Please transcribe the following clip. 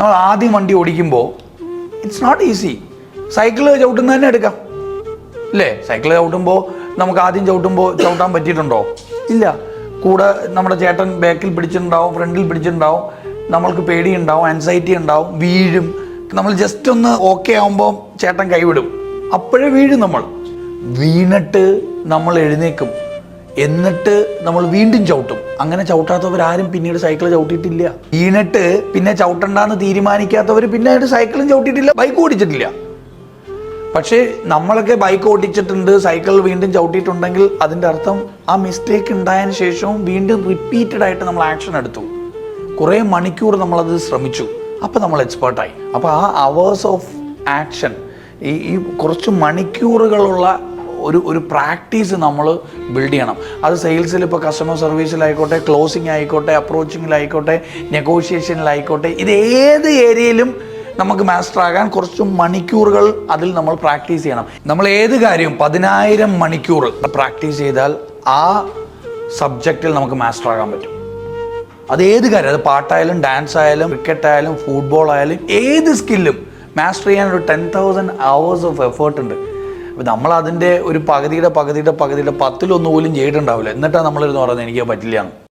നമ്മൾ ആദ്യം വണ്ടി ഓടിക്കുമ്പോൾ ഇറ്റ്സ് നോട്ട് ഈസി. സൈക്കിള് ചവിട്ടുന്നത് തന്നെ എടുക്കാം അല്ലേ? സൈക്കിള് ചവിട്ടുമ്പോൾ നമുക്ക് ആദ്യം ചവിട്ടാൻ പറ്റിയിട്ടുണ്ടോ? ഇല്ല. കൂടെ നമ്മുടെ ചേട്ടൻ ബാക്കിൽ പിടിച്ചിട്ടുണ്ടാവും, ഫ്രണ്ടിൽ പിടിച്ചിട്ടുണ്ടാവും, നമ്മൾക്ക് പേടിയുണ്ടാവും, ആൻസൈറ്റി ഉണ്ടാവും, വീഴും. നമ്മൾ ജസ്റ്റ് ഒന്ന് ഓക്കെ ആകുമ്പോൾ ചേട്ടൻ കൈവിടും, അപ്പോഴേ വീഴും. നമ്മൾ വീണിട്ട് നമ്മൾ എഴുന്നേക്കും, എന്നിട്ട് നമ്മൾ വീണ്ടും ചവിട്ടും. അങ്ങനെ ചവിട്ടാത്തവരാരും പിന്നീട് സൈക്കിൾ ചവിട്ടിയിട്ടില്ല. വീണിട്ട് പിന്നെ ചവിട്ടണ്ടെന്ന് തീരുമാനിക്കാത്തവർ പിന്നീട് സൈക്കിളും ചവിട്ടിയിട്ടില്ല, ബൈക്ക് ഓടിച്ചിട്ടില്ല. പക്ഷേ നമ്മളൊക്കെ ബൈക്ക് ഓടിച്ചിട്ടുണ്ട്, സൈക്കിൾ വീണ്ടും ചവിട്ടിയിട്ടുണ്ടെങ്കിൽ അതിൻ്റെ അർത്ഥം ആ മിസ്റ്റേക്ക് ഉണ്ടായതിനു ശേഷവും വീണ്ടും റിപ്പീറ്റഡ് ആയിട്ട് നമ്മൾ ആക്ഷൻ എടുത്തു, കുറേ മണിക്കൂർ നമ്മളത് ശ്രമിച്ചു, അപ്പോൾ നമ്മൾ എക്സ്പേർട്ടായി. അപ്പോൾ ആ അവേഴ്സ് ഓഫ് ആക്ഷൻ, ഈ കുറച്ച് മണിക്കൂറുകളുള്ള ഒരു പ്രാക്ടീസ് നമ്മൾ ബിൽഡ് ചെയ്യണം. അത് സെയിൽസിൽ, ഇപ്പോൾ കസ്റ്റമർ സർവീസിലായിക്കോട്ടെ, ക്ലോസിംഗ് ആയിക്കോട്ടെ, അപ്രോച്ചിങ്ങിലായിക്കോട്ടെ, നെഗോഷിയേഷനിലായിക്കോട്ടെ, ഇത് ഏത് ഏരിയയിലും നമുക്ക് മാസ്റ്റർ ആകാൻ കുറച്ച് മണിക്കൂറുകൾ അതിൽ നമ്മൾ പ്രാക്ടീസ് ചെയ്യണം. നമ്മൾ ഏത് കാര്യവും 10,000 മണിക്കൂർ പ്രാക്ടീസ് ചെയ്താൽ ആ സബ്ജക്റ്റിൽ നമുക്ക് മാസ്റ്റർ ആകാൻ പറ്റും. അത് ഏത് കാര്യം, അത് പാട്ടായാലും, ഡാൻസ് ആയാലും, ക്രിക്കറ്റ് ആയാലും, ഫുട്ബോൾ ആയാലും, ഏത് സ്കില്ലും മാസ്റ്റർ ചെയ്യാൻ ഒരു 10,000 hours ഓഫ് എഫേർട്ട് ഉണ്ട്. അപ്പോൾ നമ്മൾ അതിൻ്റെ ഒരു പകുതിയുടെ 10-1 പോലും ചെയ്തിട്ടുണ്ടാവില്ല. എന്നിട്ടാണ് നമ്മളിരുന്ന് പറയുന്നത് എനിക്ക് പറ്റില്ല എന്ന്.